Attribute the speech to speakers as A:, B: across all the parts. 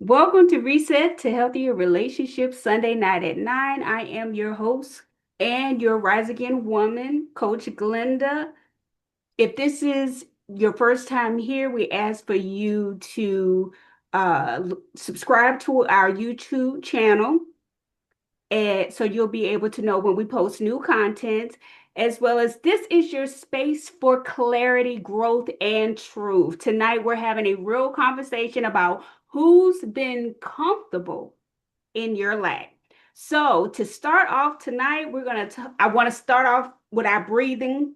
A: Welcome to Reset to Healthier Relationships Sunday night at 9. I am your host and your Rise Again woman, Coach Glenda. If this is your first time here, we ask for you to subscribe to our YouTube channel, and so you'll be able to know when we post new content, as well as this is your space for clarity, growth, and truth. Tonight, we're having a real conversation about who's been comfortable in your lack. So, to start off tonight, I want to start off with our breathing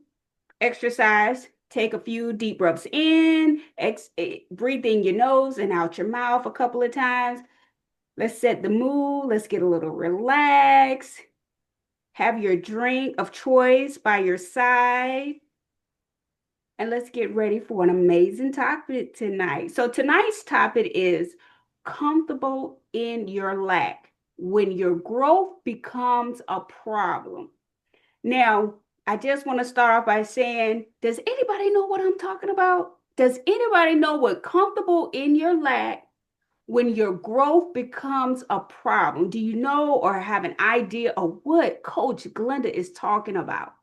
A: exercise. Take a few deep breaths in, breathe in your nose and out your mouth a couple of times. Let's set the mood. Let's get a little relaxed. Have your drink of choice by your side. And let's get ready for an amazing topic tonight. So, tonight's topic is comfortable in your lack when your growth becomes a problem. Now, I just want to start off by saying, does anybody know what I'm talking about? Does anybody know what comfortable in your lack when your growth becomes a problem? Do you know or have an idea of what Coach Glenda is talking about?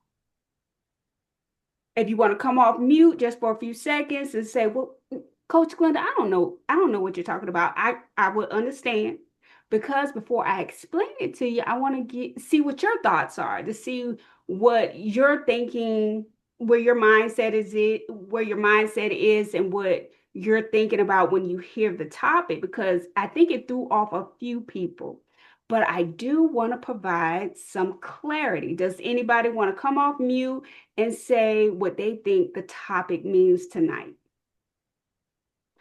A: If you want to come off mute just for a few seconds and say, well, Coach Glenda, I don't know what you're talking about. I would understand because before I explain it to you, I want to see what your thoughts are, to see what you're thinking, where your mindset is, and what you're thinking about when you hear the topic, because I think it threw off a few people. But I do want to provide some clarity. Does anybody want to come off mute and say what they think the topic means tonight?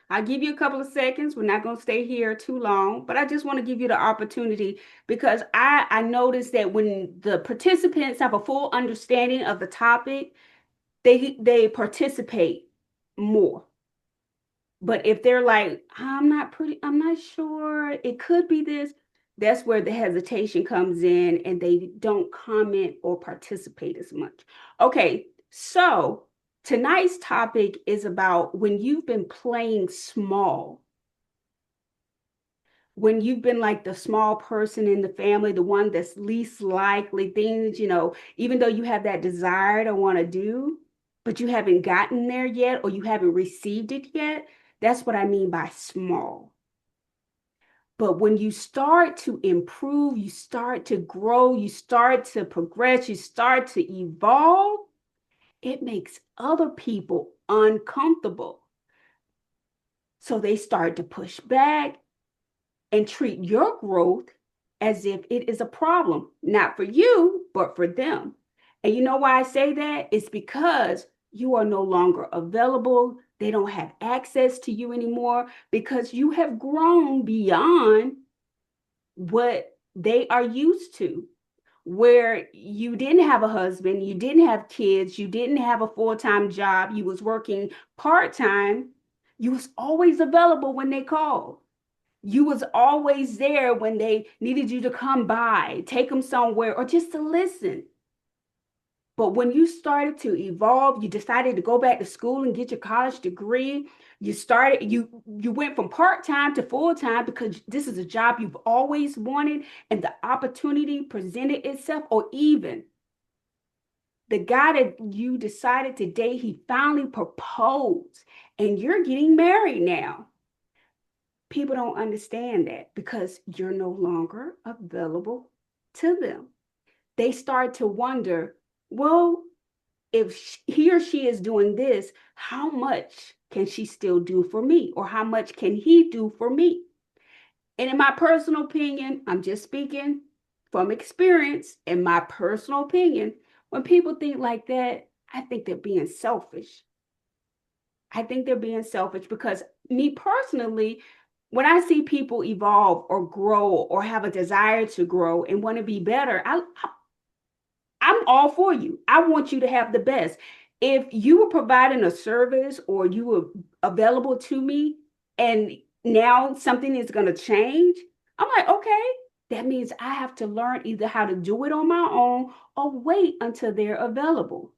A: I'll give you a couple of seconds. We're not going to stay here too long, but I just want to give you the opportunity because I noticed that when the participants have a full understanding of the topic, they participate more. But if they're like, I'm not sure, it could be this, that's where the hesitation comes in and they don't comment or participate as much. Okay, so tonight's topic is about when you've been playing small, when you've been like the small person in the family, the one that's least likely things, even though you have that desire to want to do, but you haven't gotten there yet or you haven't received it yet. That's what I mean by small. But when you start to improve, you start to grow, you start to progress, you start to evolve, it makes other people uncomfortable. So they start to push back and treat your growth as if it is a problem, not for you, but for them. And you know why I say that? It's because you are no longer available. They don't have access to you anymore because you have grown beyond what they are used to, where you didn't have a husband, you didn't have kids, you didn't have a full-time job, you was working part-time, you was always available when they called. You was always there when they needed you to come by, take them somewhere, or just to listen. But when you started to evolve, you decided to go back to school and get your college degree. You went from part-time to full-time because this is a job you've always wanted and the opportunity presented itself, or even the guy that you decided to date, he finally proposed and you're getting married now. People don't understand that because you're no longer available to them. They start to wonder, well, if he or she is doing this, how much can she still do for me? Or how much can he do for me? And in my personal opinion, I'm just speaking from experience, in my personal opinion, when people think like that, I think they're being selfish. I think they're being selfish because me personally, when I see people evolve or grow or have a desire to grow and want to be better, I'm all for you. I want you to have the best. If you were providing a service or you were available to me and now something is going to change, I'm like, okay, that means I have to learn either how to do it on my own or wait until they're available.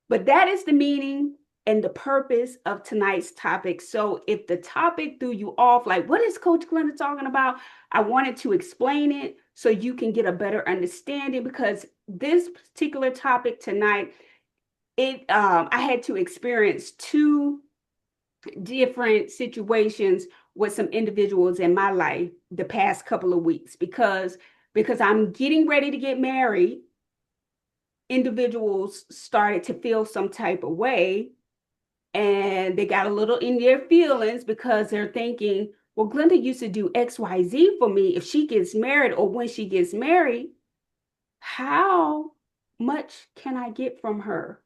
A: But that is the meaning and the purpose of tonight's topic. So if the topic threw you off, like, what is Coach Glenda talking about? I wanted to explain it so you can get a better understanding, because this particular topic tonight, I had to experience two different situations with some individuals in my life the past couple of weeks, because I'm getting ready to get married. Individuals started to feel some type of way, and they got a little in their feelings because they're thinking, well, Glenda used to do XYZ for me. If she gets married, or when she gets married, how much can I get from her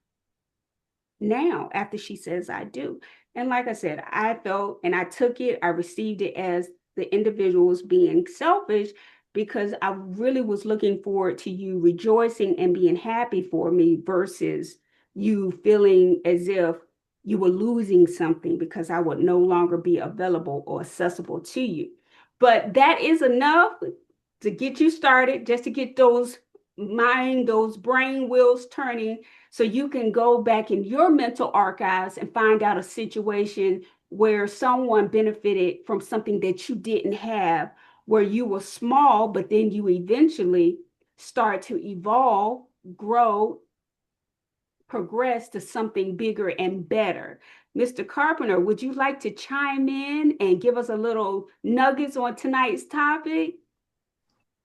A: now after she says I do? And like I said, I felt and I took it, I received it as the individuals being selfish, because I really was looking forward to you rejoicing and being happy for me versus you feeling as if you were losing something because I would no longer be available or accessible to you. But that is enough to get you started, just to get those those brain wheels turning, so you can go back in your mental archives and find out a situation where someone benefited from something that you didn't have, where you were small, but then you eventually start to evolve, grow, progress to something bigger and better. Mr. Carpenter, would you like to chime in and give us a little nuggets on tonight's topic?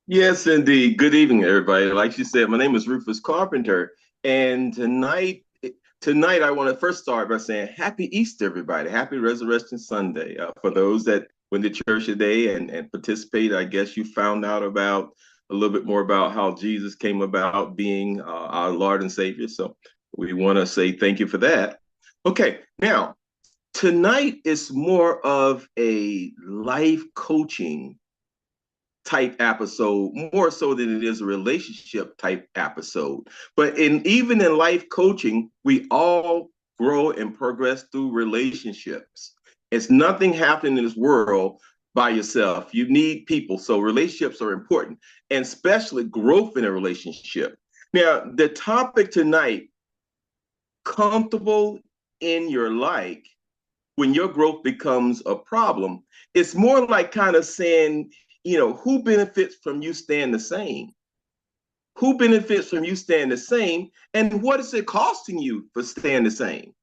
B: Yes, indeed. Good evening, everybody. Like you said, my name is Rufus Carpenter, and tonight I want to first start by saying Happy Easter, everybody. Happy Resurrection Sunday. For those that went to church today and participated, I guess you found out about a little bit more about how Jesus came about being our Lord and Savior. So we want to say thank you for that. Okay, now tonight is more of a life coaching type episode, more so than it is a relationship type episode. But even in life coaching, we all grow and progress through relationships. It's nothing happening in this world by yourself. You need people. So relationships are important, and especially growth in a relationship. Now, the topic tonight, comfortable in your like when your growth becomes a problem, it's more like kind of saying, who benefits from you staying the same? Who benefits from you staying the same? And what is it costing you for staying the same?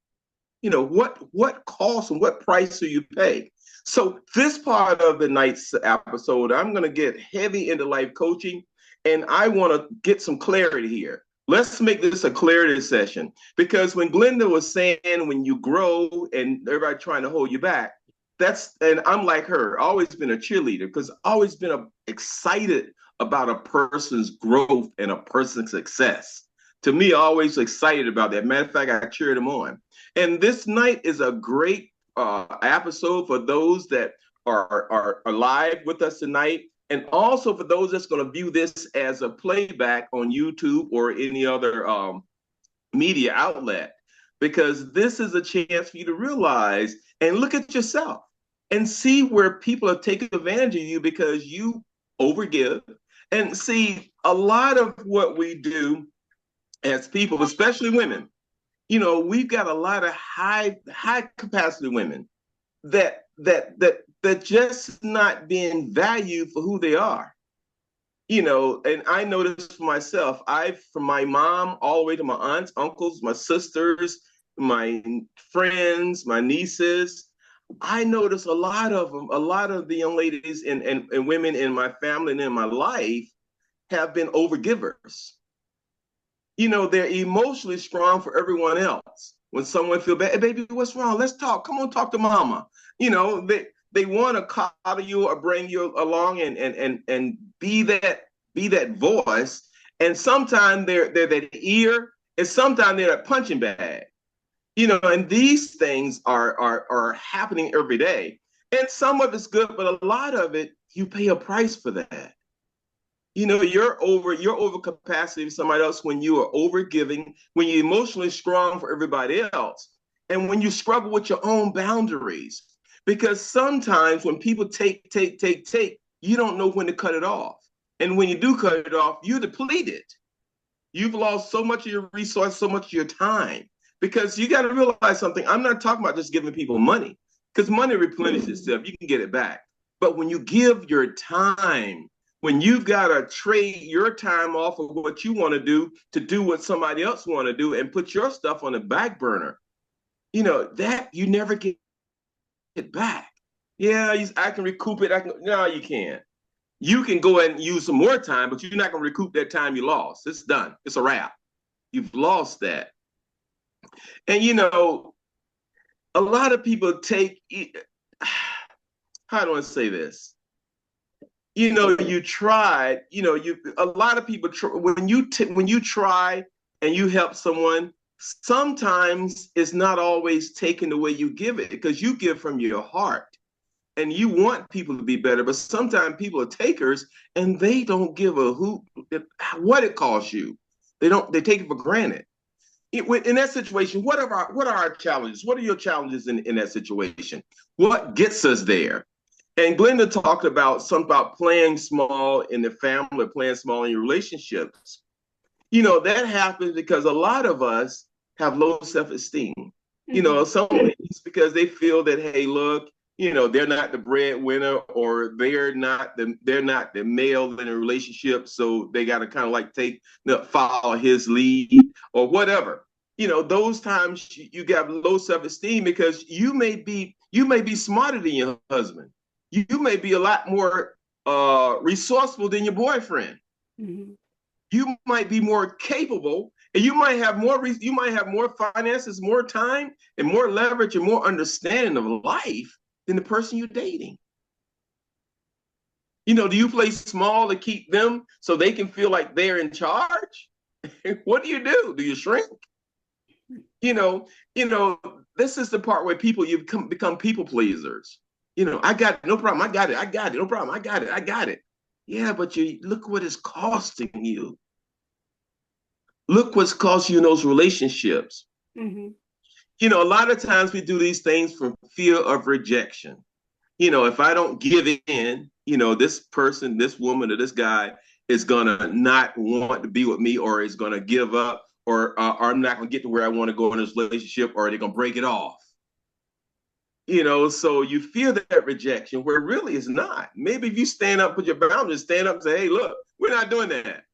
B: What cost and what price do you pay? So this part of the night's episode, I'm going to get heavy into life coaching, and I want to get some clarity here. Let's make this a clarity session, because when Glenda was saying when you grow and everybody trying to hold you back, and I'm like her, always been a cheerleader, because always been excited about a person's growth and a person's success. To me, always excited about that. Matter of fact, I cheered them on. And this night is a great episode for those that are live with us tonight, and also for those that's going to view this as a playback on YouTube or any other media outlet, because this is a chance for you to realize and look at yourself and see where people are taking advantage of you because you overgive. And see, a lot of what we do as people, especially women, we've got a lot of high capacity women that just not being valued for who they are. And I know this for myself. From my mom all the way to my aunts, uncles, my sisters, my friends, my nieces, I notice a lot of them, a lot of the young ladies and women in my family and in my life have been overgivers. They're emotionally strong for everyone else. When someone feel bad, hey, baby, what's wrong? Let's talk. Come on, talk to mama. They want to coddle you or bring you along and be that voice. And sometimes they're that ear, and sometimes they're that punching bag. And these things are happening every day. And some of it's good, but a lot of it, you pay a price for that. You're over capacity of somebody else when you are over giving, when you're emotionally strong for everybody else, and when you struggle with your own boundaries. Because sometimes when people take, you don't know when to cut it off. And when you do cut it off, you're depleted. You've lost so much of your resource, so much of your time, Because you got to realize something. I'm not talking about just giving people money, because money replenishes itself. You can get it back. But when you give your time, when you've got to trade your time off of what you want to do what somebody else want to do and put your stuff on the back burner, that you never get it back. Yeah, I can recoup it. No, you can't. You can go and use some more time, but you're not going to recoup that time you lost. It's done. It's a wrap. You've lost that. And a lot of people take, how do I say this? You tried, a lot of people, when you try and you help someone, sometimes it's not always taken the way you give it, because you give from your heart and you want people to be better. But sometimes people are takers and they don't give a hoot what it costs you. They take it for granted. In that situation, what are our challenges? What are your challenges in that situation? What gets us there? And Glenda talked about something about playing small in the family, playing small in your relationships. That happens because a lot of us have low self-esteem. Some ladies, because they feel that, hey, look, they're not the breadwinner, or they're not the male in a relationship, so they got to kind of like follow his lead or whatever. Those times you got low self-esteem because you may be smarter than your husband. You may be a lot more resourceful than your boyfriend.
A: Mm-hmm.
B: You might be more capable, and you might have more finances, more time, and more leverage and more understanding of life than the person you're dating. Do you play small to keep them so they can feel like they're in charge? What do you do? Do you shrink? This is the part where you become people pleasers. I got it, no problem. I got it, no problem. I got it. Yeah, but look what it's costing you. Look what's cost you in those relationships.
A: Mm-hmm.
B: A lot of times we do these things from fear of rejection. If I don't give in, this person, this woman, or this guy is going to not want to be with me, or is going to give up, or I'm not going to get to where I want to go in this relationship, or they're going to break it off. So you feel that rejection where really it's not. Maybe if you stand up, put your boundaries, stand up and say, hey, look, we're not doing that.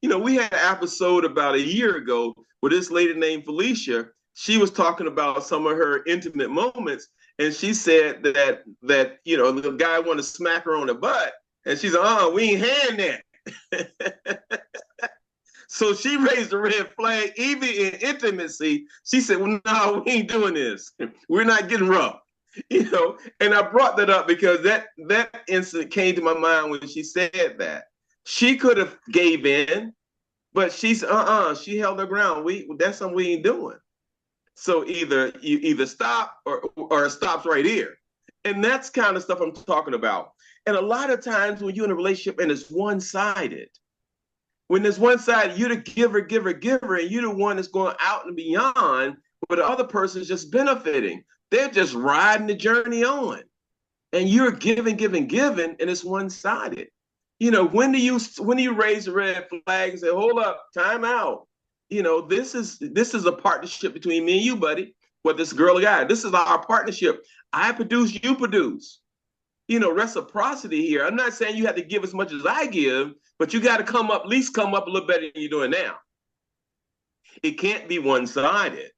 B: We had an episode about a year ago with this lady named Felicia. She was talking about some of her intimate moments, and she said that the guy wanted to smack her on the butt, and she's like, we ain't hand that. So she raised a red flag, even in intimacy. She said, well, no, we ain't doing this. We're not getting rough. And I brought that up because that incident came to my mind when she said that. She could have gave in, but she's she held her ground. That's something we ain't doing. So you either stop or it stops right here. And that's kind of stuff I'm talking about. And a lot of times when you're in a relationship and it's one-sided, when there's one side, you're the giver, and you're the one that's going out and beyond, but the other person is just benefiting. They're just riding the journey on. And you're giving, and it's one-sided. When do you raise the red flag and say, hold up, time out? This is a partnership between me and you, buddy. What this girl or guy, this is our partnership. I produce, you produce. Reciprocity here. I'm not saying you have to give as much as I give, but you got to at least come up a little better than you're doing now. It can't be one-sided.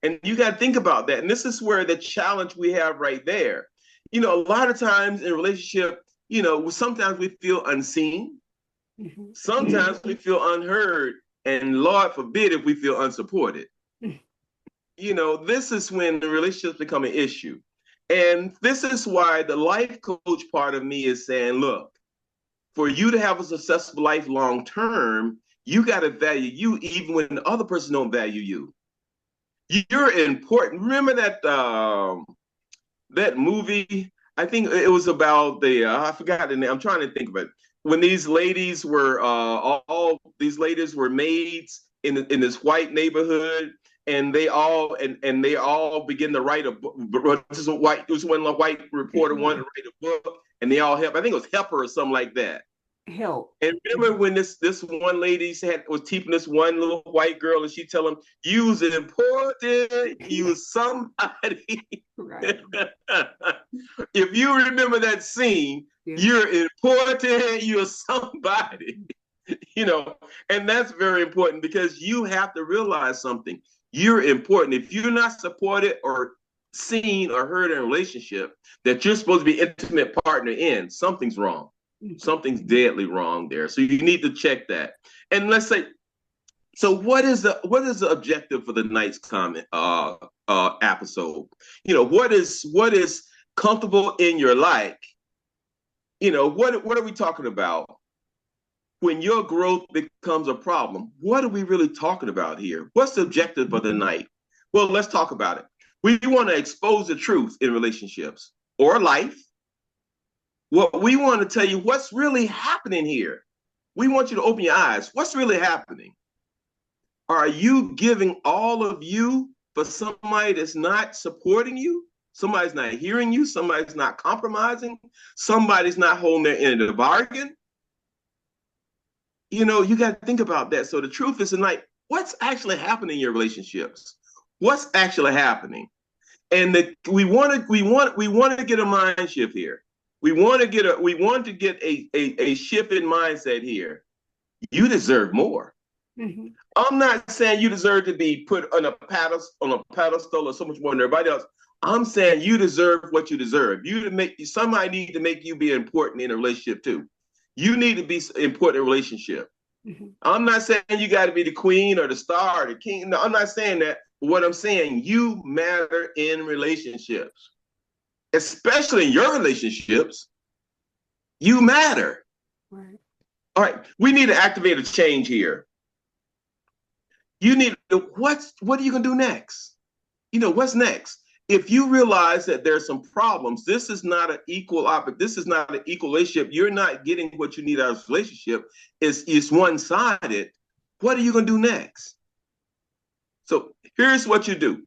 B: And you got to think about that. And this is where the challenge we have right there. A lot of times in a relationship, sometimes we feel unseen. Mm-hmm. Sometimes we feel unheard. And Lord forbid if we feel unsupported. This is when the relationships become an issue. And this is why the life coach part of me is saying, look, for you to have a successful life long term, you got to value you even when the other person don't value you. You're important. Remember that movie? I think it was about I forgot the name. I'm trying to think of it. When these ladies were all these ladies were maids in this white neighborhood, and they all begin to write a book. This was one white reporter wanted to write a book, and they all help. I think it was Helper or something like that.
A: help.
B: And remember when this one lady was teaching this one little white girl, and she tell him, "You was important. You was somebody."
A: Right.
B: If you remember that scene,
A: Yeah.
B: you're important. You're somebody. And that's very important because you have to realize something. You're important. If you're not supported or seen or heard in a relationship that you're supposed to be intimate partner in, something's wrong. Something's deadly wrong there. So you need to check that. And let's say, so what is the objective for the night's comment episode? What is comfortable in your like? What are we talking about? When your growth becomes a problem, what are we really talking about here? What's the objective of the night? Well, let's talk about it. We want to expose the truth in relationships or life. What we want to tell you what's really happening here. We want you to open your eyes. What's really happening? Are you giving all of you for somebody that's not supporting you? Somebody's not hearing you. Somebody's not compromising. Somebody's not holding their end of the bargain. You got to think about that. So the truth is tonight, what's actually happening in your relationships? What's actually happening? And we want to get a mind shift here. We want to get a shift in mindset here. You deserve more.
A: Mm-hmm.
B: I'm not saying you deserve to be put on a pedestal or so much more than everybody else. I'm saying you deserve what you deserve. Somebody need to make you be important in a relationship too. You need to be important in a relationship. Mm-hmm. I'm not saying you got to be the queen or the star or the king. No, I'm not saying that. But what I'm saying, you matter in relationships, especially in your relationships. You matter.
A: Right.
B: All right. We need to activate a change here. You need to, what are you going to do next? What's next? If you realize that there's some problems, this is not an equal relationship. You're not getting what you need out of this relationship. It's one-sided. What are you going to do next? So here's what you do.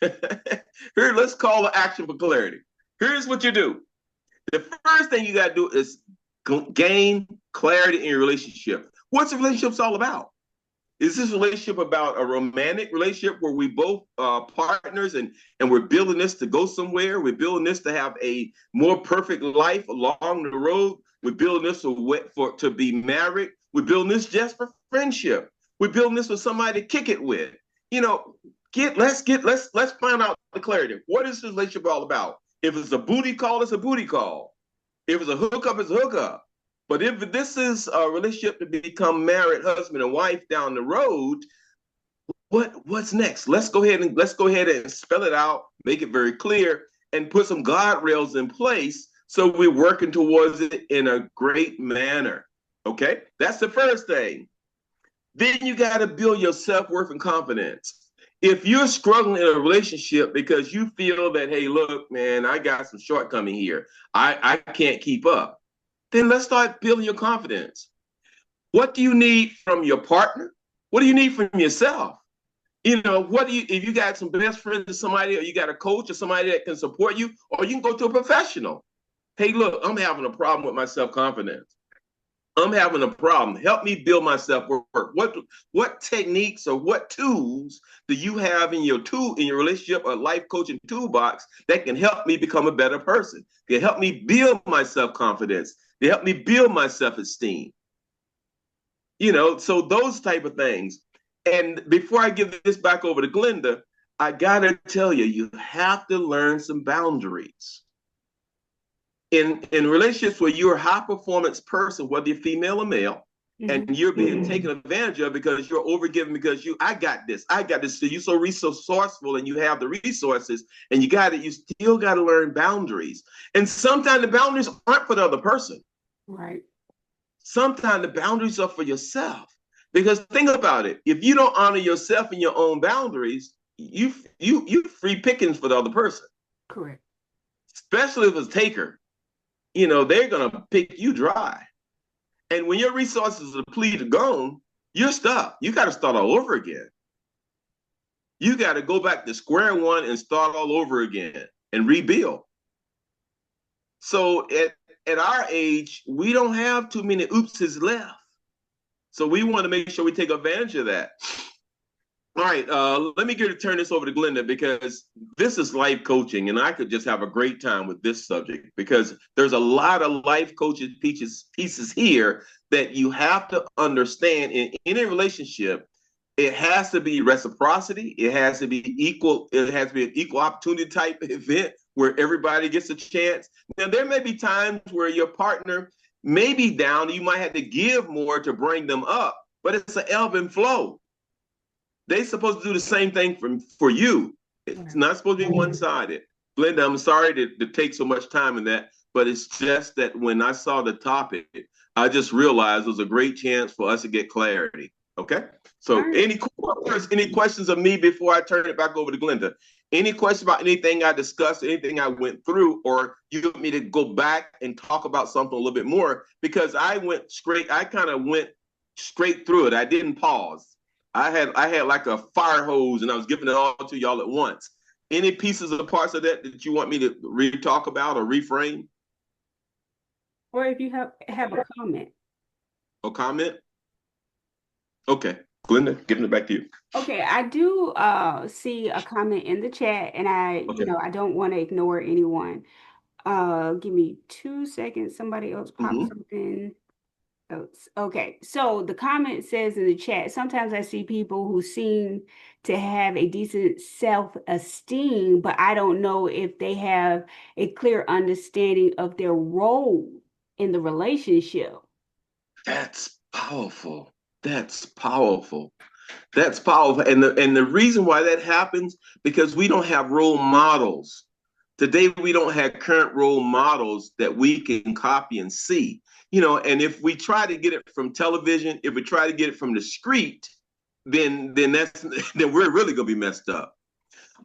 B: Here, let's call the action for clarity. Here's what you do. The first thing you got to do is gain clarity in your relationship. What's the relationship all about? Is this relationship about a romantic relationship where we both partners and we're building this to go somewhere? We're building this to have a more perfect life along the road. We're building this to be married. We're building this just for friendship. We're building this for somebody to kick it with. Let's find out the clarity. What is this relationship all about? If it's a booty call, it's a booty call. If it's a hookup, it's a hookup. But if this is a relationship to become married husband and wife down the road, what's next? Let's go ahead and spell it out, make it very clear, and put some guardrails in place so we're working towards it in a great manner. Okay? That's the first thing. Then you got to build your self-worth and confidence. If you're struggling in a relationship because you feel that, hey, look, man, I got some shortcoming here. I can't keep up. Then let's start building your confidence. What do you need from your partner? What do you need from yourself? If you got some best friends or somebody, or you got a coach or somebody that can support you, or you can go to a professional. Hey, look, I'm having a problem with my self-confidence. I'm having a problem. Help me build my self-worth. What techniques or what tools do you have in your relationship or life coaching toolbox that can help me become a better person? Can help me build my self-confidence. They help me build my self-esteem. So those type of things. And before I give this back over to Glenda, I gotta tell you, you have to learn some boundaries. In relationships where you're a high performance person, whether you're female or male, mm-hmm. and you're being taken advantage of because you're overgiving because I got this. So you're so resourceful and you have the resources and you still got to learn boundaries. And sometimes the boundaries aren't for the other person.
A: Right.
B: Sometimes the boundaries are for yourself. Because think about it. If you don't honor yourself and your own boundaries, you free pickings for the other person.
A: Correct.
B: Especially if it's a taker. They're going to pick you dry. And when your resources are depleted, gone, you're stuck. You got to start all over again. You got to go back to square one and start all over again and rebuild. So at our age, we don't have too many oopses left. So we want to make sure we take advantage of that. All right, let me turn this over to Glenda because this is life coaching, and I could just have a great time with this subject because there's a lot of life coaching pieces here that you have to understand in any relationship. It has to be reciprocity. It has to be equal. It has to be an equal opportunity type event where everybody gets a chance. Now, there may be times where your partner may be down. You might have to give more to bring them up, but it's an ebb and flow. They're supposed to do the same thing for you. It's not supposed to be one-sided. Glenda, I'm sorry to take so much time in that, but it's just that when I saw the topic, I just realized it was a great chance for us to get clarity. Okay? So any questions of me before I turn it back over to Glenda? Any questions about anything I discussed, anything I went through, or you want me to go back and talk about something a little bit more? Because I kind of went straight through it. I didn't pause. I had like a fire hose and I was giving it all to y'all at once. Any pieces of parts of that you want me to re-talk about or reframe?
A: Or if you have a comment.
B: A comment? Okay. Glenda, giving it back to you.
A: Okay, I do see a comment in the chat, and I don't want to ignore anyone. Give me 2 seconds. Somebody else popped something else. Okay, so the comment says in the chat, sometimes I see people who seem to have a decent self-esteem, but I don't know if they have a clear understanding of their role in the relationship.
B: That's powerful. That's powerful. That's powerful. And the reason why that happens, because we don't have role models. Today, we don't have current role models that we can copy and see. And if we try to get it from television, if we try to get it from the street, then we're really gonna be messed up.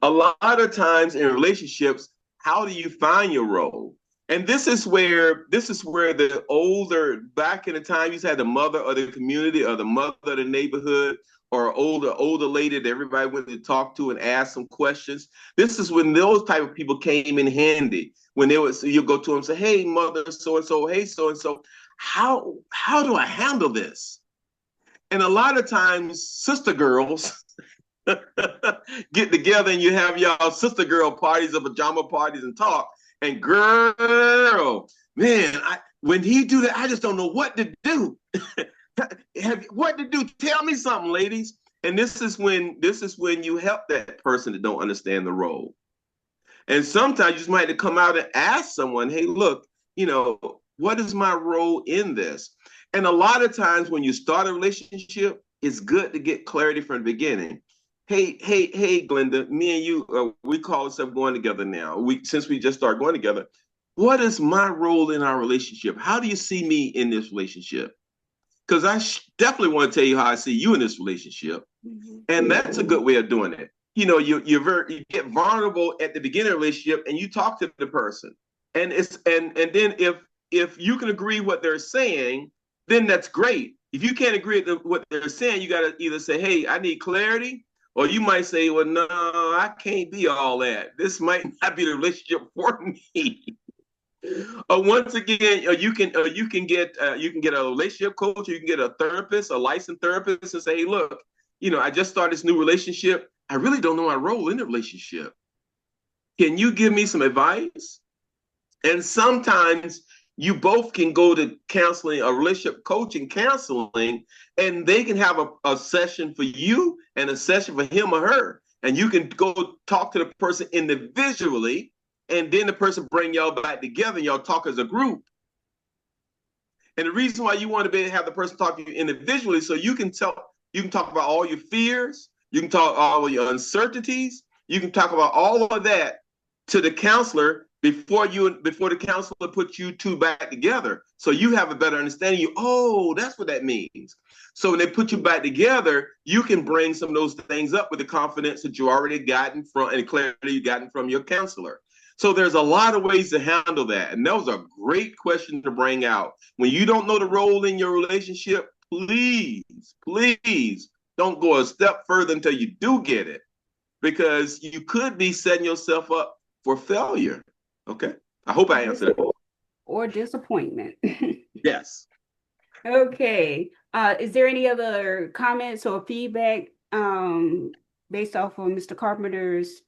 B: A lot of times in relationships, how do you find your role? And this is where the older, back in the time, you had the mother of the community or the mother of the neighborhood or older lady that everybody went to talk to and ask some questions. This is when those type of people came in handy. When you go to them and say, "Hey, mother, so and so, hey, so and so, how do I handle this?" And a lot of times, sister girls get together and you have y'all sister girl parties or pajama parties and talk. And girl, man, when he do that, I just don't know what to do. What to do? Tell me something, ladies. And this is when you help that person that don't understand the role. And sometimes you just might have to come out and ask someone, "Hey, look, what is my role in this?" And a lot of times when you start a relationship, it's good to get clarity from the beginning. Hey, Glenda, me and you, we call ourselves going together now. Since we just started going together, what is my role in our relationship? How do you see me in this relationship? Because I definitely want to tell you how I see you in this relationship. And that's a good way of doing it. You get vulnerable at the beginning of the relationship and you talk to the person. And then if you can agree what they're saying, then that's great. If you can't agree with what they're saying, you got to either say, "Hey, I need clarity," or you might say, "Well, no, I can't be all that. This might not be the relationship for me." Once again, you can get a relationship coach, or you can get a therapist, a licensed therapist, and say, "Hey, look, I just started this new relationship. I really don't know my role in the relationship. Can you give me some advice?" And sometimes you both can go to counseling, a relationship coaching counseling, and they can have a session for you and a session for him or her. And you can go talk to the person individually, and then the person bring y'all back together and y'all talk as a group. And the reason why you want to be able to have the person talk to you individually, so you can talk about all your fears, you can talk all of your uncertainties, you can talk about all of that to the counselor before the counselor puts you two back together. So you have a better understanding. That's what that means. So when they put you back together, you can bring some of those things up with the confidence that you already gotten from and clarity you gotten from your counselor. So there's a lot of ways to handle that. And that was a great question to bring out. When you don't know the role in your relationship, please don't go a step further until you do get it, because you could be setting yourself up for failure. Okay. I hope I answered that.
A: or disappointment.
B: Yes.
A: Okay. Is there any other comments or feedback based off of Mr. Carpenter's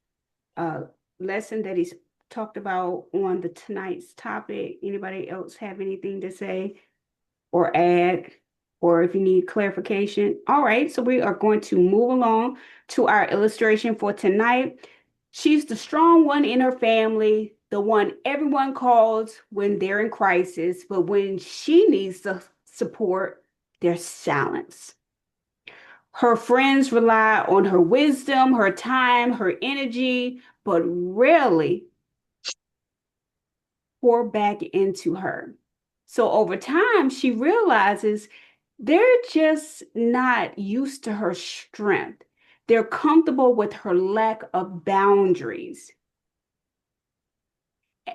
A: uh, lesson that he's talked about on the tonight's topic? Anybody else have anything to say or add, or if you need clarification? All right, so we are going to move along to our illustration for tonight. She's the strong one in her family, the one everyone calls when they're in crisis, but when she needs the support, there's silence. Her friends rely on her wisdom, her time, her energy, but rarely pour back into her. So over time, she realizes they're just not used to her strength. They're comfortable with her lack of boundaries.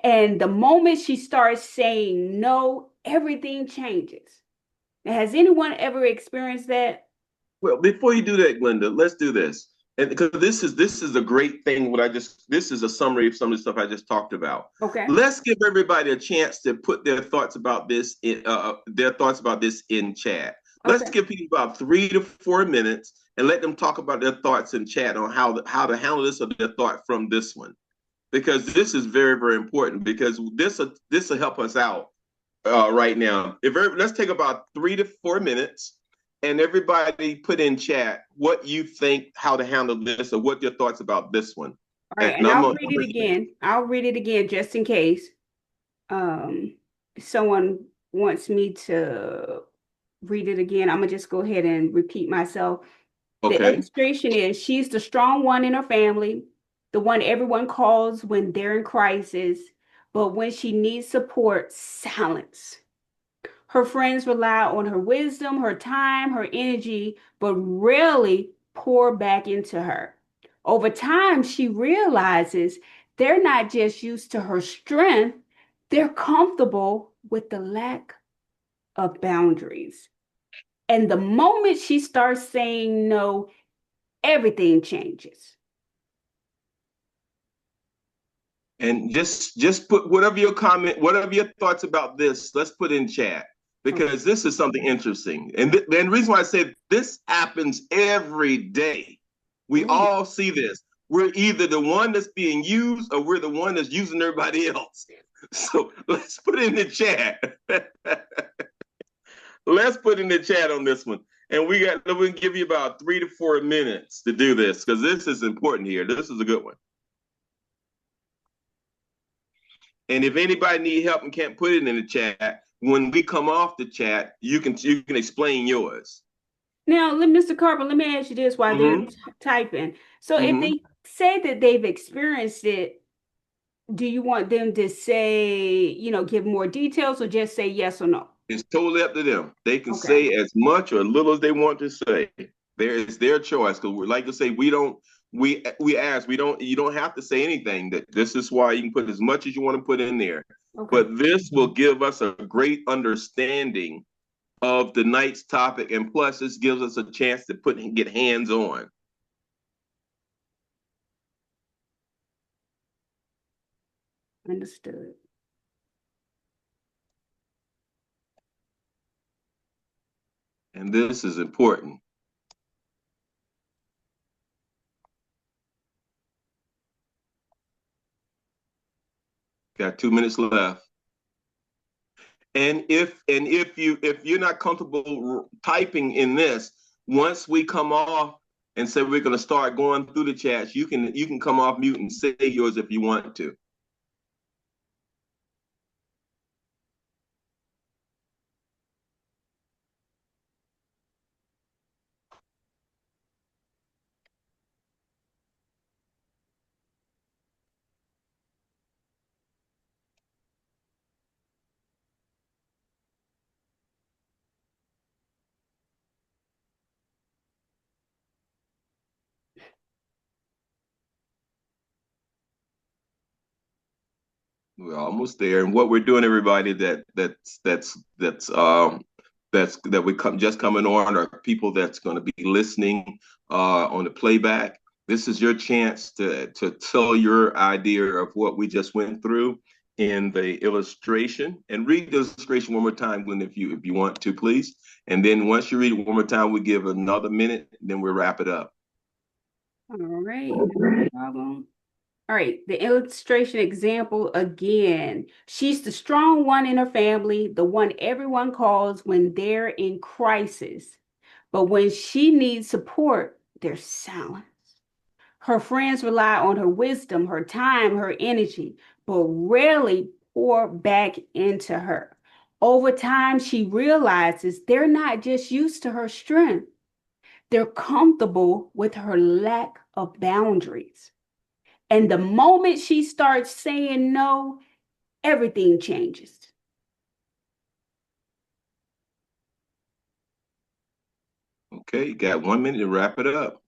A: And the moment she starts saying no, everything changes. Now, has anyone ever experienced that?
B: Well, before you do that, Glenda, let's do this. And because this is a great thing. This is a summary of some of the stuff I just talked about.
A: Okay.
B: Let's give everybody a chance to put their thoughts about this in chat. Let's
A: Okay.
B: give people about 3 to 4 minutes and let them talk about their thoughts in chat on how to handle this or their thought from this one, because this is very, very important, because this will help us out right now. Let's take about 3 to 4 minutes, and everybody put in chat what you think, how to handle this, or what your thoughts about this one.
A: All right.
B: And
A: And
B: I'm
A: I'll
B: gonna
A: read it again. I'll read it again just in case um, someone wants me to read it again. I'm gonna just go ahead and repeat myself. The
B: okay.
A: illustration is she's the strong one in her family, the one everyone calls when they're in crisis, but when she needs support, silence. Her friends rely on her wisdom, her time, her energy, but rarely pour back into her. Over time, she realizes they're not just used to her strength, they're comfortable with the lack of boundaries. And the moment she starts saying no, everything changes.
B: And just put whatever your comment, whatever your thoughts about this, let's put in chat,
A: Okay.
B: because this is something interesting. And the reason why I said this happens every day. We
A: Oh, yeah.
B: all see this. We're either the one that's being used or we're the one that's using everybody else. So let's put in the chat. Let's put in the chat on this one. And we can give you about 3 to 4 minutes to do this, because this is important here. This is a good one. And if anybody need help and can't put it in the chat, when we come off the chat, you can explain yours.
A: Now, Mr. Carper, let me ask you this while they're
B: Mm-hmm.
A: typing. So, if
B: Mm-hmm.
A: they say that they've experienced it, do you want them to say, give more details or just say yes or no?
B: It's totally up to them. They can
A: Okay.
B: say as much or little as they want to say. It's their choice. Because like I say, we ask, you don't have to say anything. That this is why you can put as much as you want to put in there.
A: Okay.
B: But this will give us a great understanding of the night's topic, and plus this gives us a chance to get hands on.
A: Understood.
B: And this is important. Got 2 minutes left. And if you're not comfortable typing in this, once we come off and say we're going to start going through the chats, you can come off mute and say yours if you want to. We're almost there. And what we're doing, everybody, that we come just coming on, or people that's going to be listening on the playback. This is your chance to tell your idea of what we just went through. in the illustration. And read the illustration one more time, Glenn, if you want to, please. And then once you read it one more time, we give another minute, then we'll wrap it up.
A: All right, no problem. All right, the illustration example again. She's the strong one in her family, the one everyone calls when they're in crisis. But when she needs support, there's silence. Her friends rely on her wisdom, her time, her energy, but rarely pour back into her. Over time, she realizes they're not just used to her strength, they're comfortable with her lack of boundaries. And the moment she starts saying no, everything changes.
B: Okay, you got 1 minute to wrap it up.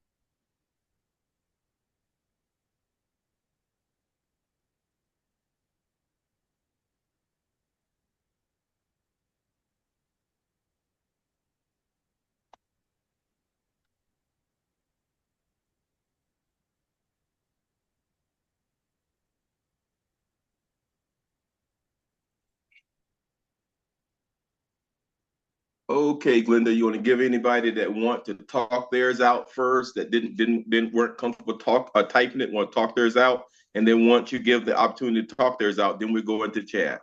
B: Okay, Glenda, you want to give anybody that want to talk theirs out first, that didn't weren't comfortable typing it, want to talk theirs out, and then once you give the opportunity to talk theirs out, then we go into chat.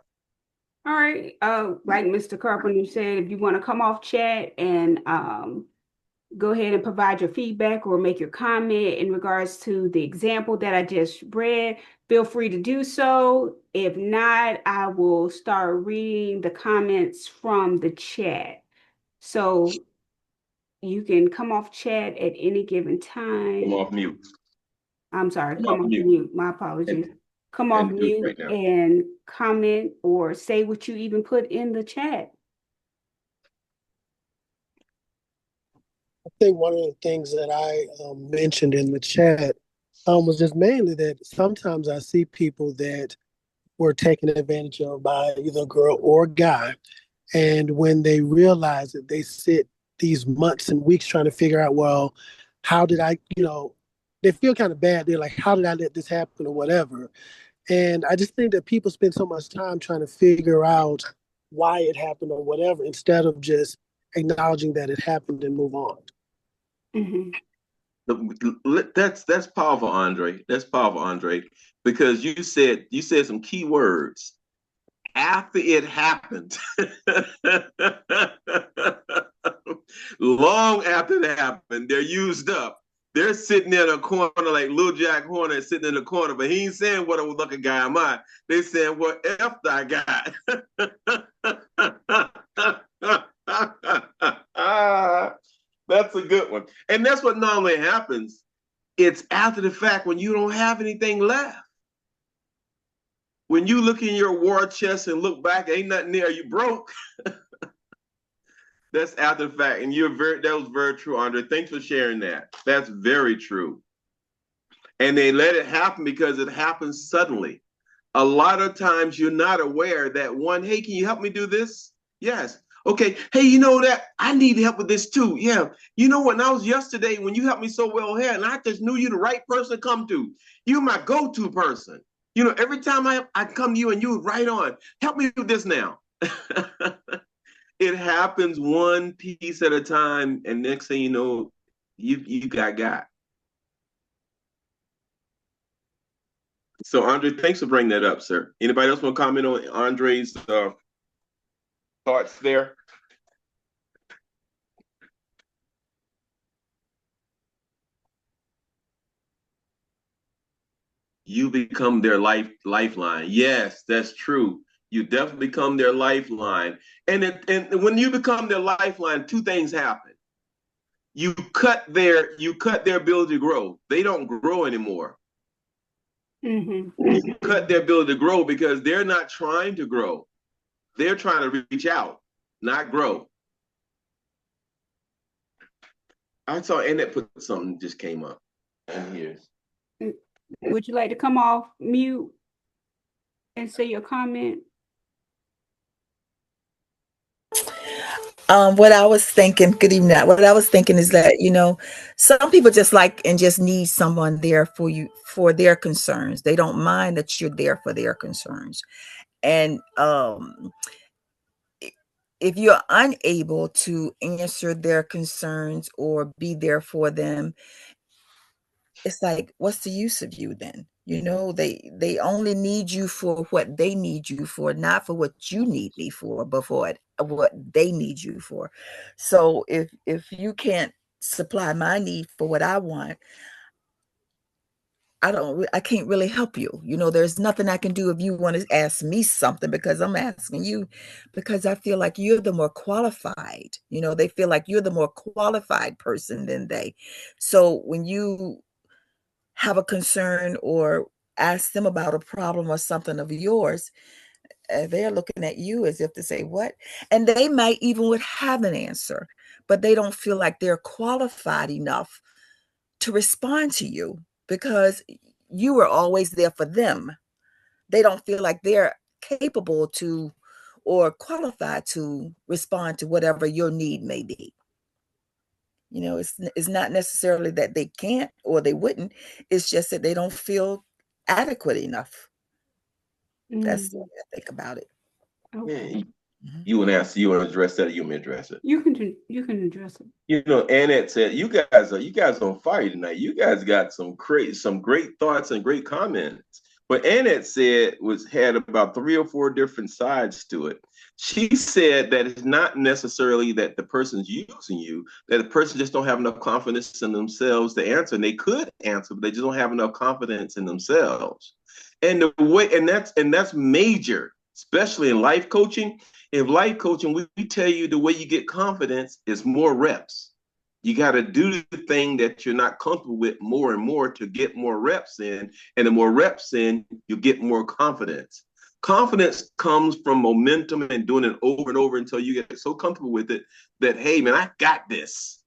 A: All right. Like Mr. Carpenter said, if you want to come off chat and go ahead and provide your feedback or make your comment in regards to the example that I just read, feel free to do so. If not, I will start reading the comments from the chat. So you can come off chat at any given time.
B: Come off mute.
A: I'm sorry, come off mute. My apologies. Come off
B: And do it right
A: mute
B: now.
A: and comment or say what you even put in the chat.
C: I think one of the things that I mentioned in the chat was just mainly that sometimes I see people that were taken advantage of by either a girl or a guy. And when they realize it, they sit these months and weeks trying to figure out, well, how did I, they feel kind of bad. They're like, how did I let this happen or whatever? And I just think that people spend so much time trying to figure out why it happened or whatever, instead of just acknowledging that it happened and move on.
A: Mm-hmm.
B: That's powerful, Andre. That's powerful, Andre, because you said some key words after it happened. Long after it happened, they're used up. They're sitting in a corner like Lil Jack Horner sitting in the corner, but he ain't saying what a lucky guy am I. They saying what F I got. That's a good one. And that's what normally happens. It's after the fact when you don't have anything left. When you look in your war chest and look back, ain't nothing there, you broke. That's after the fact. And that was very true, Andre. Thanks for sharing that. That's very true. And they let it happen because it happens suddenly. A lot of times you're not aware that hey, can you help me do this? Yes. Okay. Hey, you know that I need help with this too. Yeah. You know what? Now was yesterday when you helped me so well here, and I just knew you the right person to come to. You're my go-to person. Every time I come to you and you right on, help me with this now. It happens one piece at a time, and next thing you know, you got. So Andre, thanks for bringing that up, sir. Anybody else want to comment on Andre's thoughts there? You become their lifeline. Yes, that's true. You definitely become their lifeline. And when you become their lifeline, two things happen. You cut their ability to grow. They don't grow anymore.
A: Mm-hmm.
B: You cut their ability to grow because they're not trying to grow. They're trying to reach out, not grow. I saw Annette put something just came up. And here's.
A: Would you like to come off mute and say your comment?
D: What I was thinking, good evening. What I was thinking is that, some people just like and just need someone there for you for their concerns. They don't mind that you're there for their concerns. And if you're unable to answer their concerns or be there for them, it's like, what's the use of you then? They only need you for what they need you for, not for what you need me for, but for what they need you for. So if you can't supply my need for what I want, I can't really help you. There's nothing I can do if you want to ask me something, because I'm asking you because I feel like you're the more qualified. They feel like you're the more qualified person than they. So when you have a concern or ask them about a problem or something of yours, they're looking at you as if to say, what? And they might even would have an answer, but they don't feel like they're qualified enough to respond to you because you were always there for them. They don't feel like they're capable to or qualified to respond to whatever your need may be. It's not necessarily that they can't or they wouldn't. It's just that they don't feel adequate enough. That's the way I think about it.
A: Okay.
B: You want to address that, or you want me to address it?
A: You can address it.
B: Annette said, you guys on fire tonight. You guys got some great thoughts and great comments. What Annette said had about 3 or 4 different sides to it. She said that it's not necessarily that the person's using you, that the person just don't have enough confidence in themselves to answer. And they could answer, but they just don't have enough confidence in themselves. And that's major, especially in life coaching. In life coaching, we tell you the way you get confidence is more reps. You got to do the thing that you're not comfortable with more and more to get more reps in. And the more reps in, you get more confidence. Confidence comes from momentum and doing it over and over until you get so comfortable with it that, hey, man, I got this.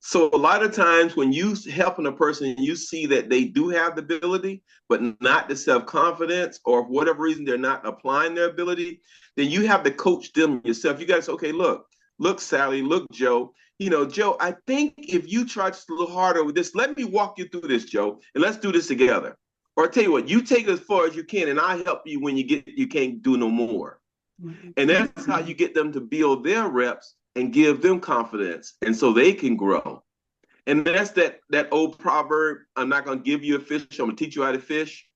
B: So a lot of times when you helping a person, you see that they do have the ability, but not the self-confidence, or for whatever reason they're not applying their ability, then you have to coach them yourself. You got to say, okay, look, Sally, look, Joe. Joe, I think if you try just a little harder with this, let me walk you through this, Joe, and let's do this together. Or I tell you what, you take it as far as you can, and I help you when you can't do no more. And that's how you get them to build their reps and give them confidence, and so they can grow. And that's that old proverb, I'm not going to give you a fish, I'm going to teach you how to fish.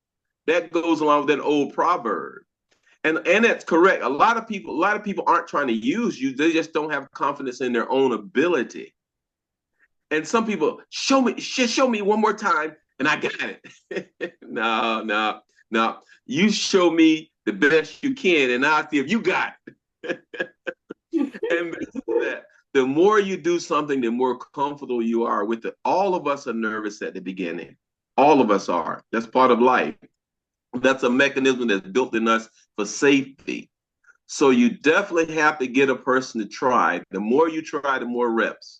B: That goes along with that old proverb. And that's correct. A lot of people aren't trying to use you. They just don't have confidence in their own ability. And some people, show me one more time and I got it. No. You show me the best you can and I'll see if you got it. And that, the more you do something, the more comfortable you are with it. All of us are nervous at the beginning. All of us are. That's part of life. That's a mechanism that's built in us for safety. So you definitely have to get a person to try. The more you try, the more reps.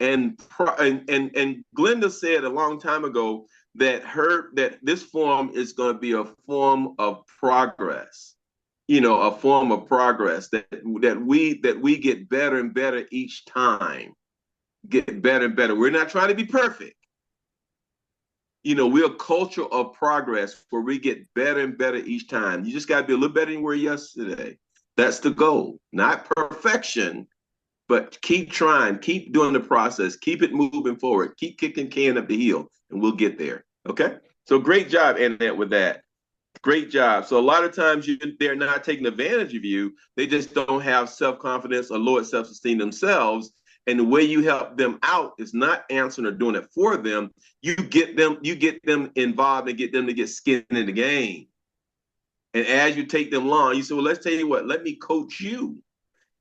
B: And Glenda said a long time ago that this form is going to be a form of progress. A form of progress that we get better and better each time. Get better and better. We're not trying to be perfect. We're a culture of progress where we get better and better each time. You just got to be a little better than you were yesterday. That's the goal. Not perfection, but keep trying, keep doing the process, keep it moving forward, keep kicking can up the hill, and we'll get there. Okay? So great job, Annette, with that. Great job. So a lot of times they're not taking advantage of you. They just don't have self-confidence or lower self-esteem themselves. And the way you help them out is not answering or doing it for them. You get them involved and get them to get skin in the game. And as you take them along, you say, well, let's tell you what, let me coach you.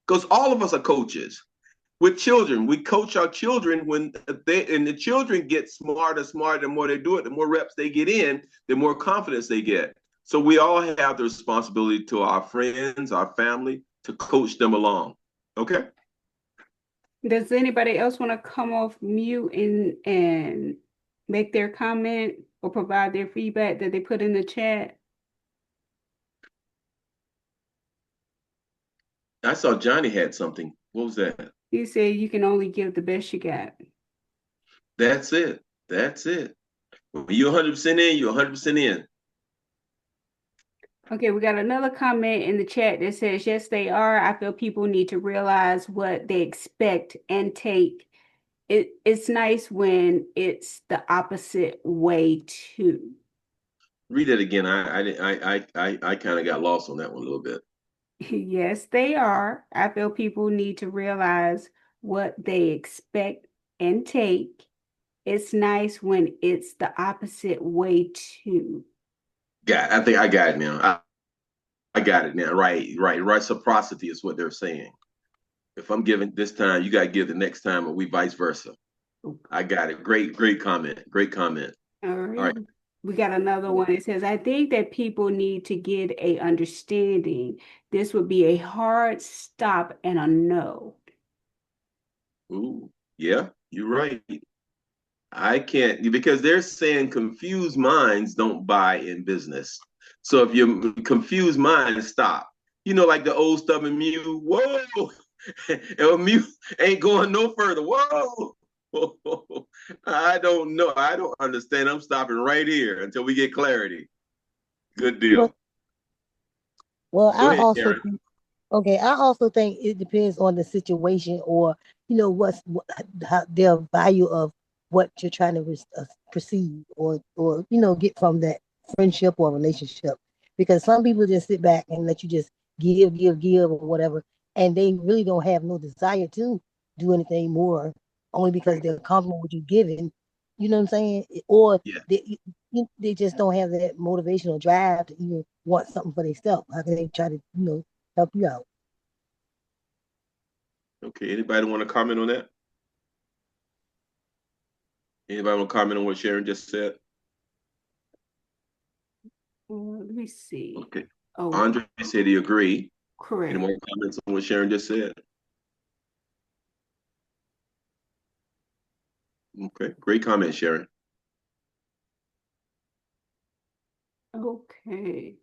B: Because all of us are coaches. With children, we coach our children the children get smarter. The more they do it, the more reps they get in, the more confidence they get. So we all have the responsibility to our friends, our family, to coach them along. Okay?
A: Does anybody else want to come off mute and make their comment or provide their feedback that they put in the chat?
B: I saw Johnny had something. What was that?
A: You said you can only give the best you got.
B: That's it. That's it. When you're 100% in, you're 100% in.
A: Okay, we got another comment in the chat that says, yes, they are. I feel people need to realize what they expect and take. It's nice when it's the opposite way too.
B: Read it again. I kind of got lost on that one a little bit.
A: Yes, they are. I feel people need to realize what they expect and take. It's nice when it's the opposite way too.
B: I think I got it now. I got it now. Right. Reciprocity is what they're saying. If I'm giving this time, you got to give the next time, or we vice versa. I got it. Great comment. Great comment.
A: All right.
B: All right.
A: We got another one. It says, I think that people need to get a understanding. This would be a hard stop and a no.
B: Ooh, yeah, you're right. I can't, because they're saying confused minds don't buy in business. So if you're confused minds, stop. You know, like the old stubborn mule. Whoa, and mule ain't going no further. Whoa. I don't know. I don't understand. I'm stopping right here until we get clarity. Good deal.
E: Well,
B: Go ahead, Karen.
E: I also think it depends on the situation, or their value of what you're trying to perceive, or get from that friendship or relationship. Because some people just sit back and let you just give or whatever, and they really don't have no desire to do anything more, only because they're comfortable with you giving. You know what I'm saying? Or
B: Yeah.
E: they just don't have that motivational drive to even want something for themselves. How can they try to help you out?
B: Okay. Anybody want to comment on that? Anybody want to comment on what Sharon just said?
A: Let me see.
B: Okay.
A: Oh,
B: Andre said he agreed.
A: correct.
B: Any more comments on what Sharon just said? Okay. Great comment, Sharon.
A: Okay.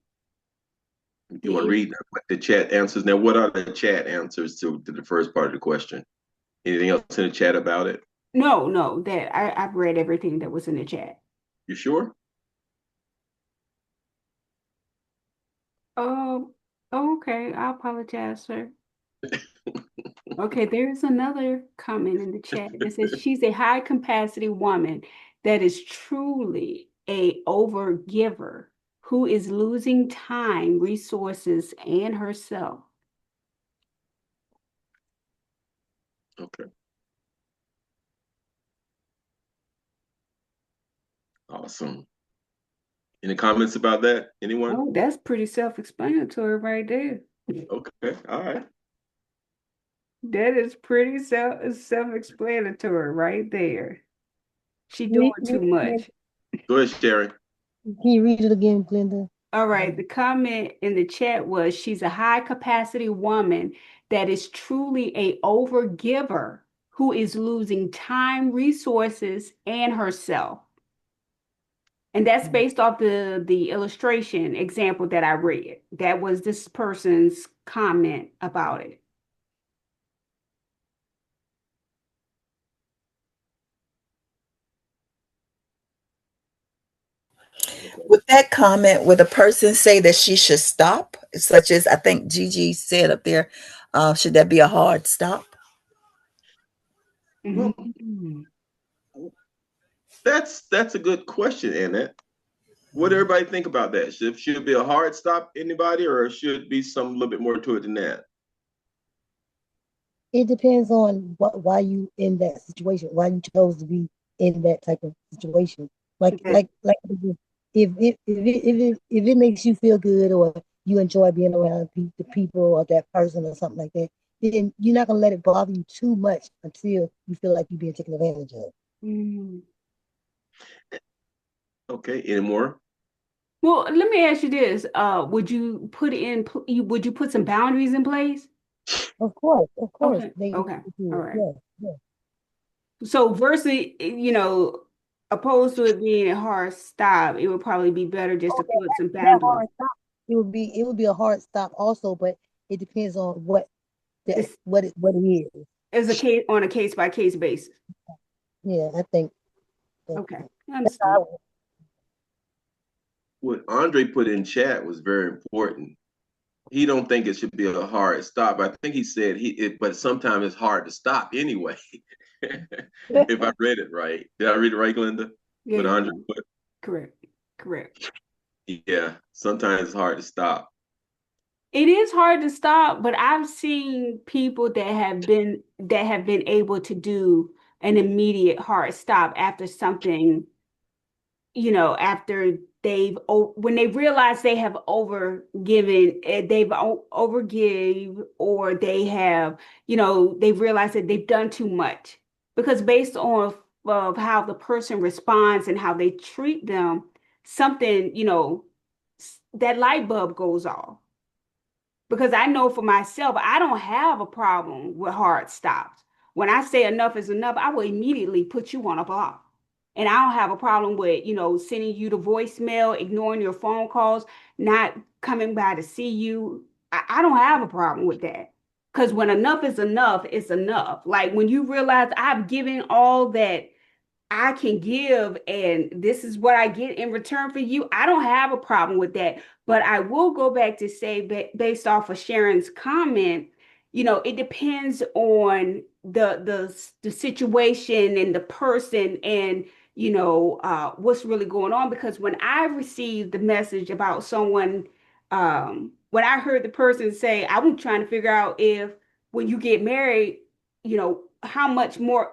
B: You want to read what the chat answers? Now, what are the chat answers to the first part of the question? Anything else in the chat about it?
A: No, that I've read everything that was in the chat.
B: You sure?
A: Okay. I apologize, sir. Okay, there's another comment in the chat that says she's a high capacity woman that is truly a overgiver who is losing time, resources, and herself.
B: Okay. Awesome. Any comments about that? Anyone?
A: Oh, that's pretty self-explanatory right there.
B: Okay. All right.
A: That is pretty self-explanatory right there. She doing too much.
B: Go ahead, Sharon.
E: Can you read it again, Glenda?
A: All right. The comment in the chat was she's a high capacity woman that is truly a overgiver who is losing time, resources, and herself. And that's based off the illustration example that I read. That was this person's comment about it.
D: With that comment, would a person say that she should stop, such as I think Gigi said up there? Should that be a hard stop?
B: Well, that's a good question, Annette. What do everybody think about that? Should it be a hard stop, anybody, or should it be some a little bit more to it than that?
E: It depends on why you in that situation, why you chose to be in that type of situation. Like if it makes you feel good, or you enjoy being around the people or that person or something like that, then you're not gonna let it bother you too much until you feel like you're being taken advantage of.
B: Okay, any more?
A: Well, let me ask you this. Would you put some boundaries in place?
E: Of course.
A: Okay. All right.
E: Yes.
A: So versus, opposed to it being a hard stop, it would probably be better just to put some boundaries.
E: It would be a hard stop also, but it depends on what That's
A: It's
E: what it is.
A: is a case on a case by case basis.
E: Yeah, I think
A: Okay,
E: that's
A: understood.
E: how
B: What Andre put in chat was very important. He don't think it should be a hard stop. I think he said but sometimes it's hard to stop anyway. If I read it right, did I read it right, Glenda?
A: Yeah,
B: What
A: you
B: Andre
A: are.
B: put?
A: Correct. Correct.
B: Yeah, sometimes it's hard to stop.
A: It is hard to stop, but I've seen people that have been able to do an immediate hard stop after something, after when they realize they have overgiven, overgive, or they have, they realize that they've done too much. Because based on of how the person responds and how they treat them, something, that light bulb goes off. Because I know for myself, I don't have a problem with hard stops. When I say enough is enough, I will immediately put you on a block. And I don't have a problem with, sending you the voicemail, ignoring your phone calls, not coming by to see you. I don't have a problem with that. Because when enough is enough, it's enough. Like when you realize I've given all that I can give, and this is what I get in return for you, I don't have a problem with that. But I will go back to say, based off of Sharon's comment, it depends on the situation and the person, and what's really going on. Because when I received the message about someone, when I heard the person say, I'm trying to figure out if when you get married, how much more,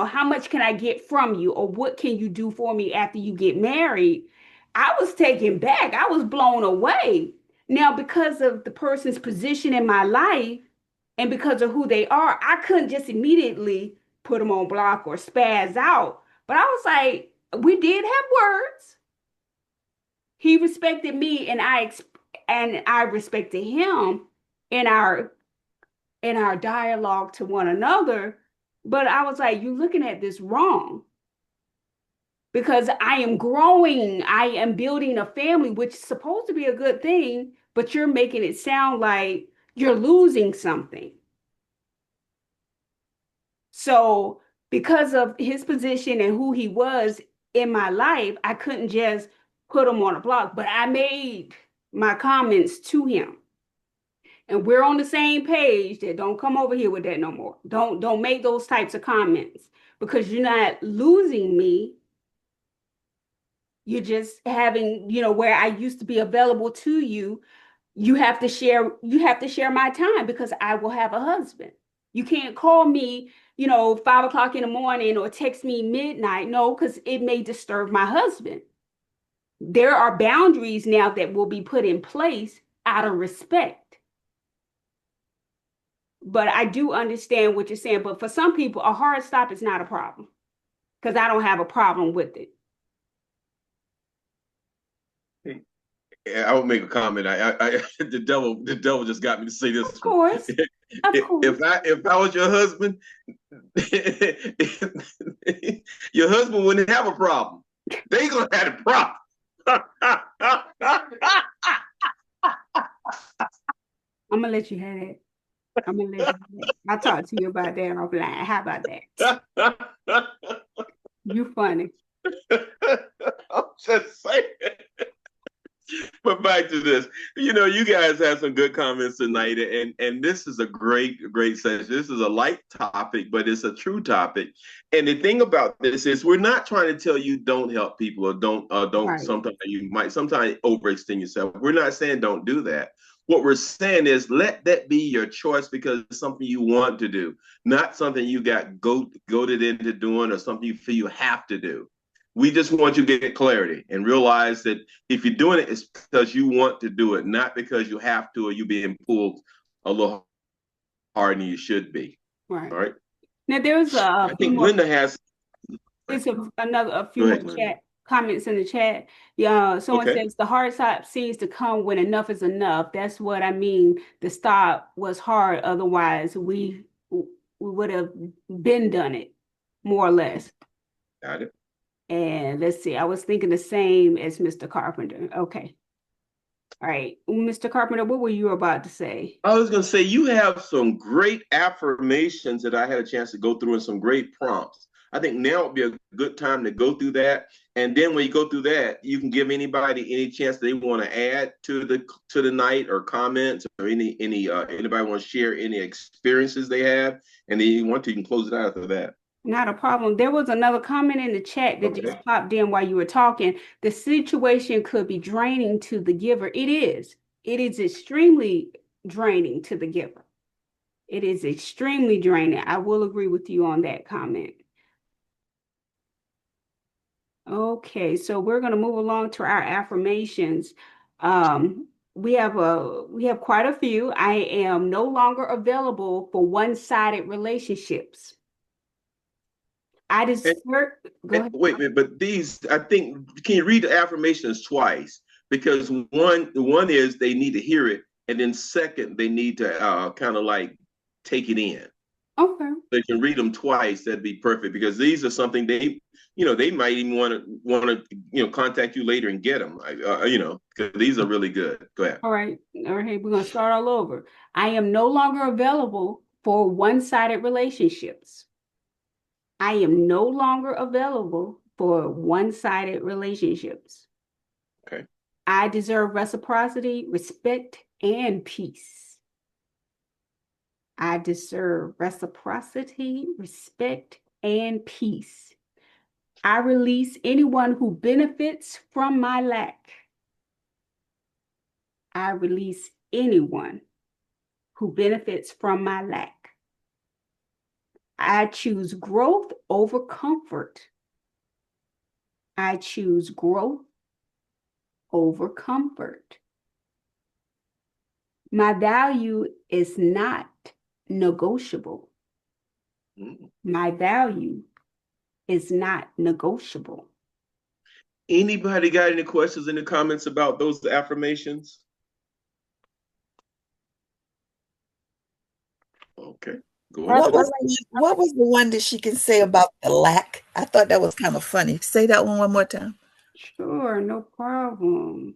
A: how much can I get from you, or what can you do for me after you get married? I was taken back. I was blown away. Now, because of the person's position in my life and because of who they are, I couldn't just immediately put them on block or spaz out. But I was like, we did have words. He respected me, and I respected him in our dialogue to one another. But I was like, you're looking at this wrong, because I am growing. I am building a family, which is supposed to be a good thing, but you're making it sound like you're losing something. So, because of his position and who he was in my life, I couldn't just put him on a block, but I made my comments to him. And we're on the same page that don't come over here with that no more. Don't make those types of comments, because you're not losing me. You're just having, where I used to be available to you, you have to share my time, because I will have a husband. You can't call me, 5 o'clock in the morning, or text me midnight. No, because it may disturb my husband. There are boundaries now that will be put in place out of respect. But I do understand what you're saying. But for some people, a hard stop is not a problem, because I don't have a problem with it.
B: I would make a comment. The devil just got me to say this
A: Of
B: one.
A: course, of course.
B: If I was your husband, your husband wouldn't have a problem. They gonna have a problem.
A: I'm gonna let you have it. I'm gonna let you have it. I'll talk to you about that offline. How about that? You funny.
B: I'm just saying. But back to this, you guys have some good comments tonight, and this is a great session. This is a light topic, but it's a true topic. And the thing about this is, we're not trying to tell you don't help people, or don't.
A: Right.
B: Sometimes you might overextend yourself. We're not saying don't do that. What we're saying is, let that be your choice, because it's something you want to do, not something you got goaded into doing, or something you feel you have to do. We just want you to get clarity and realize that if you're doing it, it's because you want to do it, not because you have to, or you're being pulled a little harder than you should be.
A: Right.
B: All right.
A: Now there's
B: I
A: a few
B: think
A: more.
B: Linda has.
A: There's a few
B: Go
A: more
B: ahead, Linda.
A: chat comments in the chat. Yeah, someone
B: Okay.
A: says the hard stop seems to come when enough is enough. That's what I mean. The stop was hard. Otherwise, we would have been done it, more or less.
B: Got it.
A: And let's see, I was thinking the same as Mr. Carpenter. Okay. All right, Mr. Carpenter, what were you about to say?
B: I was going to say, you have some great affirmations that I had a chance to go through and some great prompts. I think now would be a good time to go through that. And then when you go through that, you can give anybody any chance they want to add to the night or comments or anybody want to share any experiences they have. And then you want to, you can close it out after that.
A: Not a problem. There was another comment in the chat that
B: Okay.
A: just popped in while you were talking. The situation could be draining to the giver. It is. It is extremely draining to the giver. It is extremely draining. I will agree with you on that comment. Okay, so we're going to move along to our affirmations. We have quite a few. I am no longer available for one-sided relationships. I just go ahead.
B: Wait, but these, I think, can you read the affirmations twice? Because one is they need to hear it, and then second, they need to kind of like take it in.
A: Okay.
B: They can read them twice. That'd be perfect, because these are something they might even want to contact you later and get them. Because these are really good. Go ahead.
A: All right. We're going to start all over. I am no longer available for one-sided relationships. I am no longer available for one-sided relationships.
B: Okay.
A: I deserve reciprocity, respect, and peace. I deserve reciprocity, respect, and peace. I release anyone who benefits from my lack. I release anyone who benefits from my lack. I choose growth over comfort. I choose growth over comfort. My value is not negotiable. My value is not negotiable.
B: Anybody got any questions in the comments about those affirmations? Okay. Go on.
D: What was the one that she can say about the lack? I thought that was kind of funny. Say that one more time.
A: Sure, no problem.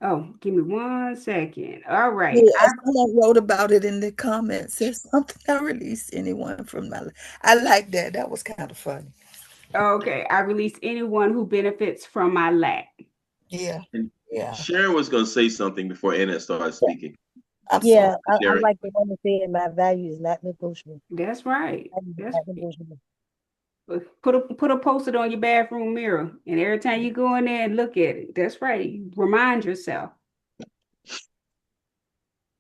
A: Oh, give me 1 second. All right.
D: Yeah, someone wrote about it in the comments. Says something. I release anyone from my life. I like that. That was kind of funny.
A: Okay. I release anyone who benefits from my lack.
D: Yeah. Yeah.
B: Sharon was going to say something before Annette started speaking.
E: I like the one that said my value is not negotiable.
A: That's right.
E: That's not negotiable.
A: Put a post-it on your bathroom mirror, and every time you go in there and look at it, that's right. Remind yourself.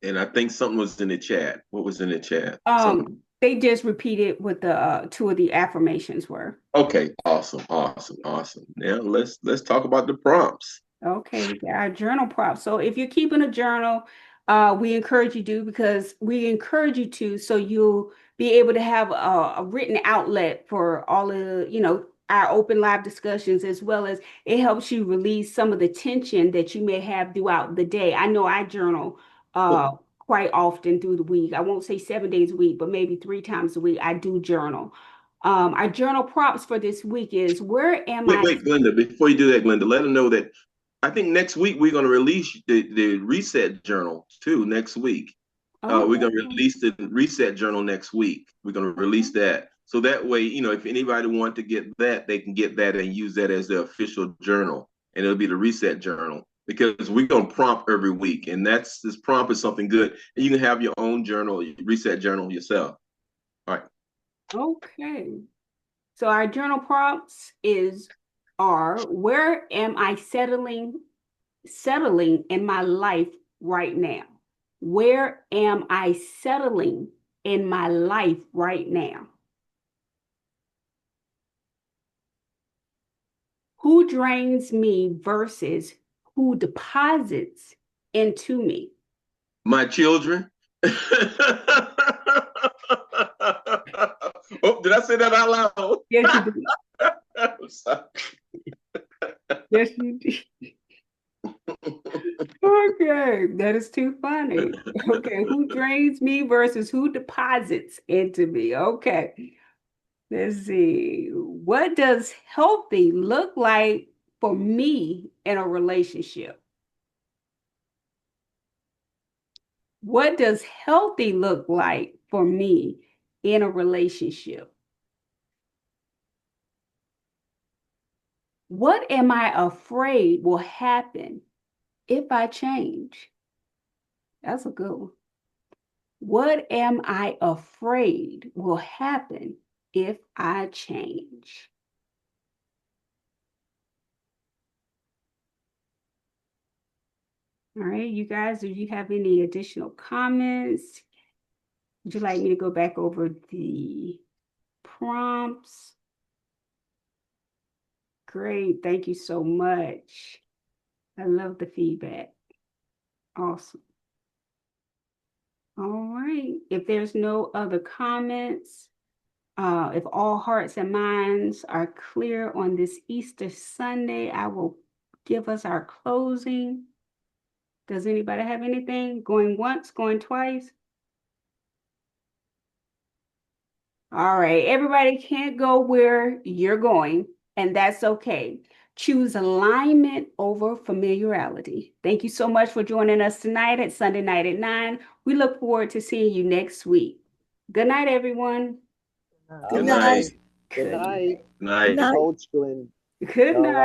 B: And I think something was in the chat. What was in the chat?
A: They just repeated what the two of the affirmations were.
B: Okay, awesome. Now let's talk about the prompts.
A: Okay, we got our journal prompts. So if you're keeping a journal, we encourage you to, because we encourage you to, so you'll be able to have a written outlet for all of our open live discussions, as well as it helps you release some of the tension that you may have throughout the day. I know I journal quite often through the week. I won't say 7 days a week, but maybe 3 times a week I do journal. Our journal prompts for this week is, where am I?
B: Wait, Glenda, before you do that, Glenda, let them know that I think next week we're going to release the reset journal too next week. We're going to release the reset journal next week. We're going to release that. So that way, if anybody wants to get that, they can get that and use that as their official journal. And it'll be the reset journal, because we're going to prompt every week. And this prompt is something good. And you can have your own journal, reset journal yourself. All right.
A: Okay. So our journal prompts are, where am I settling in my life right now? Where am I settling in my life right now? Who drains me versus who deposits into me?
B: My children. Oh, did I say that out loud?
A: Yes, you did.
B: I'm sorry.
A: Yes, you did. Okay, that is too funny. Okay, who drains me versus who deposits into me? Okay, let's see. What does healthy look like for me in a relationship? What does healthy look like for me in a relationship? What am I afraid will happen if I change? That's a good one. What am I afraid will happen if I change? All right, you guys, do you have any additional comments? Would you like me to go back over the prompts? Great, thank you so much. I love the feedback. Awesome. All right, if there's no other comments, if all hearts and minds are clear on this Easter Sunday, I will give us our closing. Does anybody have anything? Going once, going twice? All right, everybody can't go where you're going, and that's okay. Choose alignment over familiarity. Thank you so much for joining us tonight at Sunday night at 9. We look forward to seeing you next week. Good night, everyone.
D: Good
B: Good
D: night.
B: night.
F: Good night.
B: Good night.
D: Night.
F: Coach, and
A: Good night.